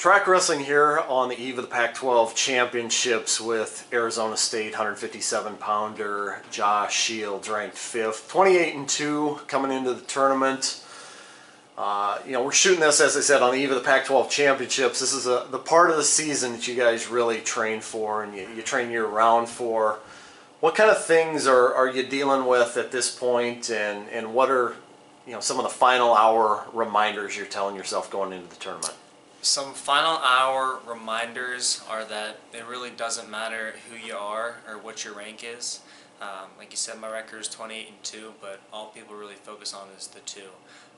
Track wrestling here on the eve of the Pac-12 championships with Arizona State 157-pounder Josh Shields ranked 5th, 28-2 coming into the tournament. We're shooting this, as I said, on the eve of the Pac-12 championships. This is the part of the season that you guys really train for and you train year-round for. What kind of things are you dealing with at this point, and what are some of the final hour reminders you're telling yourself going into the tournament? Some final hour reminders are that it really doesn't matter who you are or what your rank is. Like you said, my record is 28-2, but all people really focus on is the 2.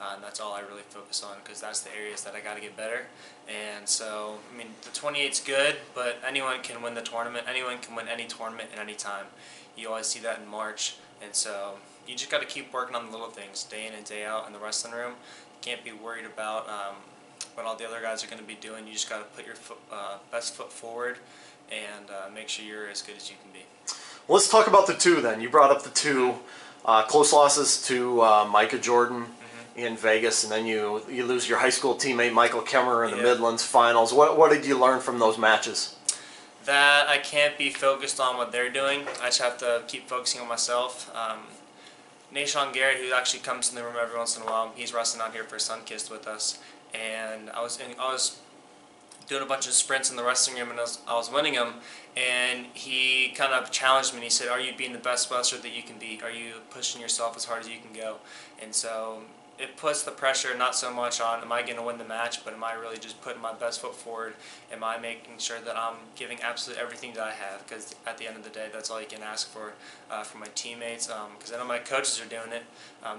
And that's all I really focus on, because that's the areas that I got to get better. And so, I mean, the 28's good, but anyone can win the tournament. Anyone can win any tournament at any time. You always see that in March. And so you just got to keep working on the little things day in and day out in the wrestling room. You can't be worried about what all the other guys are going to be doing. You just got to put your best foot forward and make sure you're as good as you can be. Well, let's talk about the 2 then. You brought up the 2 close losses to Micah Jordan in Vegas, and then you lose your high school teammate Michael Kemmerer in the Midlands finals. What did you learn from those matches? That I can't be focused on what they're doing. I just have to keep focusing on myself. Nashon Garrett, who actually comes in the room every once in a while, he's wrestling out here for Sunkist with us, and I was doing a bunch of sprints in the wrestling room, and I was winning them, and he kind of challenged me, and he said, "Are you being the best wrestler that you can be? Are you pushing yourself as hard as you can go?" And so it puts the pressure not so much on, am I going to win the match, but am I really just putting my best foot forward? Am I making sure that I'm giving absolutely everything that I have? Because at the end of the day, that's all you can ask for my teammates. Because I know my coaches are doing it.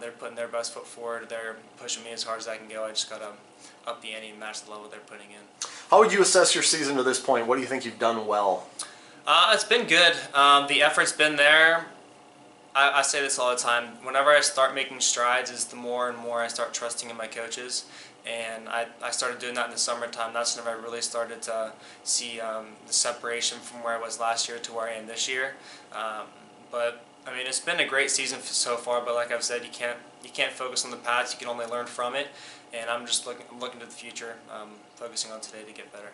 They're putting their best foot forward. They're pushing me as hard as I can go. I just got to up the ante and match the level they're putting in. How would you assess your season to this point? What do you think you've done well? It's been good. The effort's been there. I say this all the time. Whenever I start making strides, is the more and more I start trusting in my coaches. And I started doing that in the summertime. That's whenever I really started to see the separation from where I was last year to where I am this year. But I mean, it's been a great season so far. But like I've said, you can't focus on the past. You can only learn from it. And I'm just looking to the future, focusing on today to get better.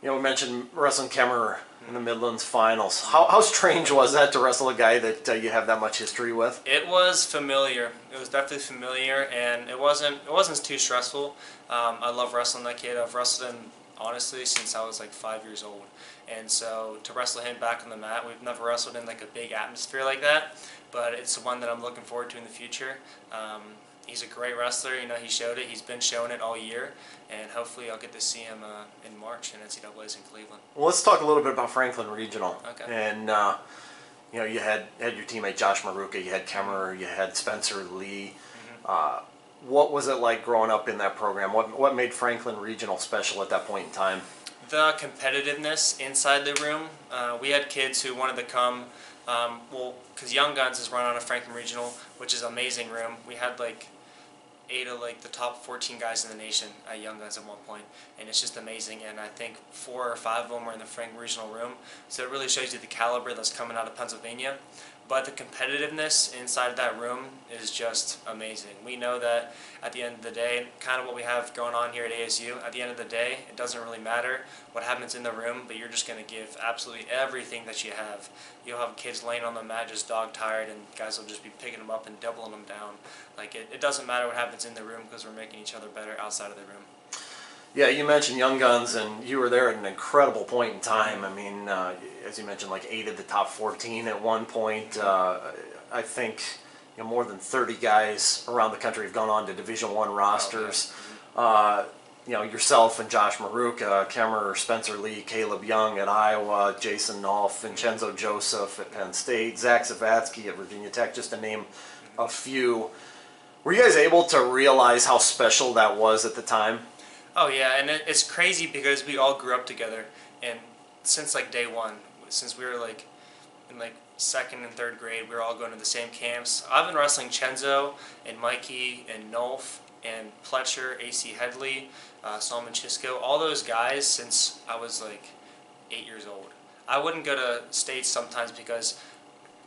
We mentioned wrestling Kemmerer in the Midlands finals. How strange was that to wrestle a guy that you have that much history with? It was familiar. It was definitely familiar, and it wasn't too stressful. I love wrestling that kid. I've wrestled him, honestly, since I was like 5 years old. And so to wrestle him back on the mat, we've never wrestled in like a big atmosphere like that, but it's one that I'm looking forward to in the future. He's a great wrestler. He showed it. He's been showing it all year, and hopefully I'll get to see him in March in NCAA's in Cleveland. Well, let's talk a little bit about Franklin Regional. Okay. And you had your teammate Josh Maruka, you had Kemmerer, you had Spencer Lee. What was it like growing up in that program? What made Franklin Regional special at that point in time? The competitiveness inside the room. We had kids who wanted to come. Because Young Guns is run out of Franklin Regional, which is an amazing room. We had like 8 of the top 14 guys in the nation at Young Guns at one point, and it's just amazing. And I think 4 or 5 of them were in the Franklin Regional room, so it really shows you the caliber that's coming out of Pennsylvania. But the competitiveness inside of that room is just amazing. We know that at the end of the day, kind of what we have going on here at ASU, at the end of the day, it doesn't really matter what happens in the room, but you're just going to give absolutely everything that you have. You'll have kids laying on the mat just dog-tired, and guys will just be picking them up and doubling them down. Like, it doesn't matter what happens in the room, because we're making each other better outside of the room. Yeah, you mentioned Young Guns, and you were there at an incredible point in time. I mean, as you mentioned, like 8 of the top 14 at one point. I think more than 30 guys around the country have gone on to Division I rosters. Yourself and Josh Maruka, Kemmerer, Spencer Lee, Caleb Young at Iowa, Jason Nolf, Vincenzo Joseph at Penn State, Zach Zavatsky at Virginia Tech, just to name a few. Were you guys able to realize how special that was at the time? Oh yeah, and it's crazy because we all grew up together, and since like day one, since we were like in like 2nd and 3rd grade, we were all going to the same camps. I've been wrestling Chenzo and Mikey and Nolf and Pletcher, AC Headley, Solomon Chisco, all those guys since I was like 8 years old. I wouldn't go to states sometimes because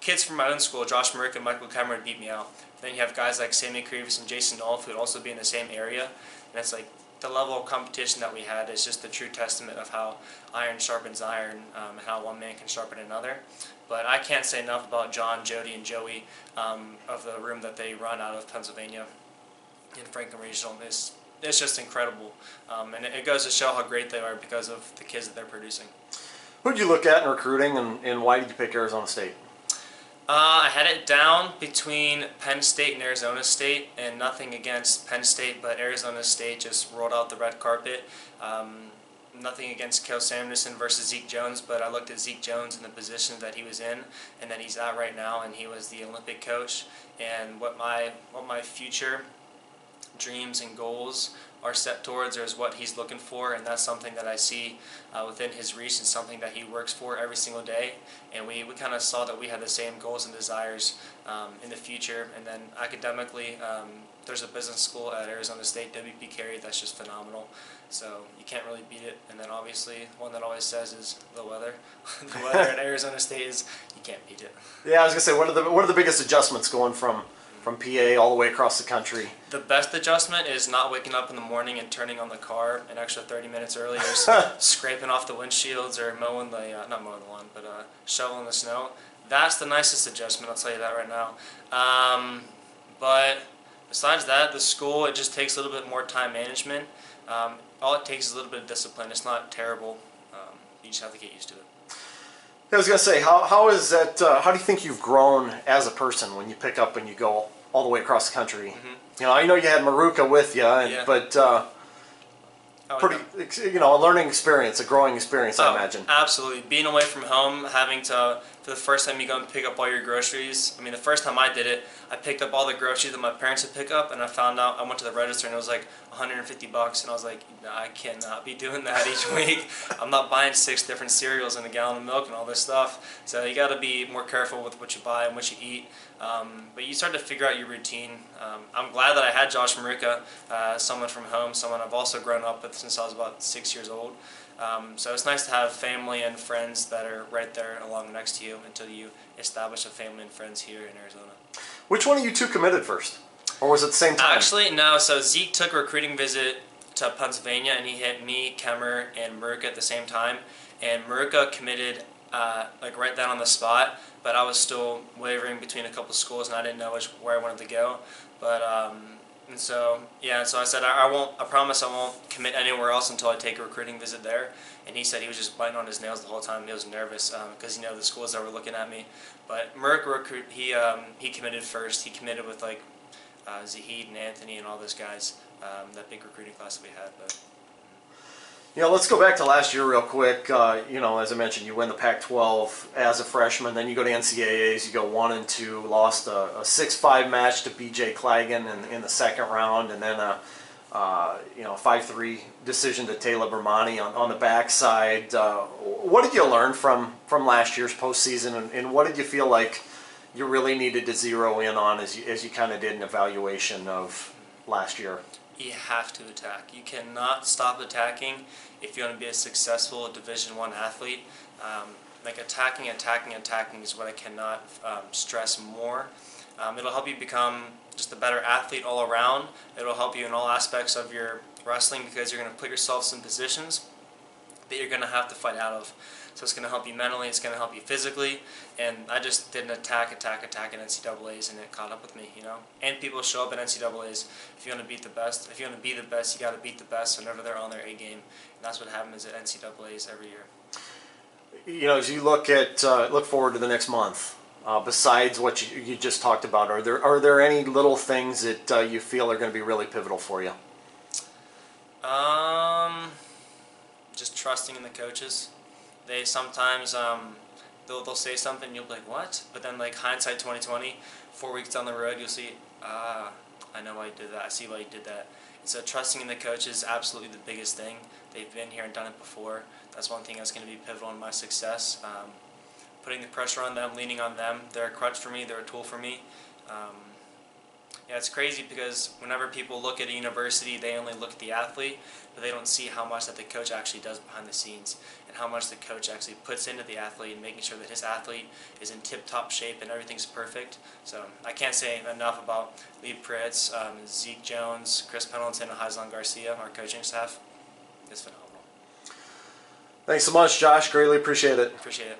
kids from my own school, Josh Merrick and Michael Kemmerer, would beat me out. Then you have guys like Sammy Creevis and Jason Nolf who would also be in the same area, and it's like, the level of competition that we had is just the true testament of how iron sharpens iron, and how one man can sharpen another. But I can't say enough about John, Jody, and Joey, of the room that they run out of Pennsylvania in Franklin Regional. It's just incredible, and it goes to show how great they are because of the kids that they're producing. Who did you look at in recruiting, and why did you pick Arizona State? I had it down between Penn State and Arizona State, and nothing against Penn State, but Arizona State just rolled out the red carpet. Nothing against Kel Samuelson versus Zeke Jones, but I looked at Zeke Jones and the position that he was in and that he's at right now, and he was the Olympic coach, and what my future dreams and goals are set towards, or is what he's looking for, and that's something that I see within his reach and something that he works for every single day. And we kind of saw that we had the same goals and desires in the future. And then academically, there's a business school at Arizona State, WP Carey, that's just phenomenal. So you can't really beat it. And then obviously one that always says is the weather. The weather at Arizona State is, you can't beat it. Yeah, I was gonna say, what are the biggest adjustments going from PA all the way across the country? The best adjustment is not waking up in the morning and turning on the car an extra 30 minutes earlier, scraping off the windshields or mowing the, not mowing the lawn, but shoveling the snow. That's the nicest adjustment, I'll tell you that right now. But besides that, the school, it just takes a little bit more time management. All it takes is a little bit of discipline. It's not terrible. You just have to get used to it. I was gonna say, how is that? How do you think you've grown as a person when you pick up and you go all the way across the country? Mm-hmm. You know, I know you had Maruka with you, Yeah. but Oh, a learning experience, a growing experience, I imagine. Absolutely. Being away from home, having to, for the first time you go and pick up all your groceries. I mean, the first time I did it, I picked up all the groceries that my parents would pick up, and I found out, I went to the register, and it was like $150, and I was like, no, I cannot be doing that each week. I'm not buying 6 different cereals and a gallon of milk and all this stuff. So you got to be more careful with what you buy and what you eat. But you start to figure out your routine. I'm glad that I had Josh Maruka, someone from home, someone I've also grown up with since I was about 6 years old. So it's nice to have family and friends that are right there along next to you until you establish a family and friends here in Arizona. Which one of you two committed first? Or was it the same time? Actually, no. So Zeke took a recruiting visit to Pennsylvania, and he hit me, Kemmer, and Maruka at the same time. And Maruka committed like right then on the spot, but I was still wavering between a couple schools, and I didn't know where I wanted to go. But and so yeah, so I said I promise I won't commit anywhere else until I take a recruiting visit there. And he said he was just biting on his nails the whole time. He was nervous because the schools that were looking at me. But Maruka, he committed first. He committed with like Zahid and Anthony and all those guys. That big recruiting class that we had. But let's go back to last year real quick. As I mentioned, you win the Pac-12 as a freshman. Then you go to NCAAs. You go 1-2. Lost a 6-5 match to B.J. Clagan in the second round, and then a 5-3 decision to Taylor Bermani on the backside. What did you learn from last year's postseason, and what did you feel like you really needed to zero in on as you kind of did an evaluation of last year? You have to attack. You cannot stop attacking if you want to be a successful Division I athlete. Like attacking is what I cannot stress more. It'll help you become just a better athlete all around. It'll help you in all aspects of your wrestling because you're going to put yourself in positions that you're going to have to fight out of. So it's going to help you mentally, it's going to help you physically, and I just did an attack in NCAAs, and it caught up with me, And people show up at NCAAs. If you want to beat the best, if you want to be the best, you got to beat the best whenever they're on their A game, and that's what happens at NCAAs every year. As you look forward to the next month, besides what you just talked about, are there any little things that you feel are going to be really pivotal for you? Just trusting in the coaches. They sometimes they'll say something and you'll be like, what? But then like hindsight 2020, 4 weeks down the road, you'll see, I know why you did that. I see why you did that. And so trusting in the coaches is absolutely the biggest thing. They've been here and done it before. That's one thing that's going to be pivotal in my success. Putting the pressure on them, leaning on them. They're a crutch for me. They're a tool for me. Yeah, it's crazy because whenever people look at a university, they only look at the athlete, but they don't see how much that the coach actually does behind the scenes and how much the coach actually puts into the athlete and making sure that his athlete is in tip-top shape and everything's perfect. So I can't say enough about Lee Pritz, Zeke Jones, Chris Pendleton, and Haislan Garcia, our coaching staff. It's phenomenal. Thanks so much, Josh. Greatly appreciate it. Appreciate it.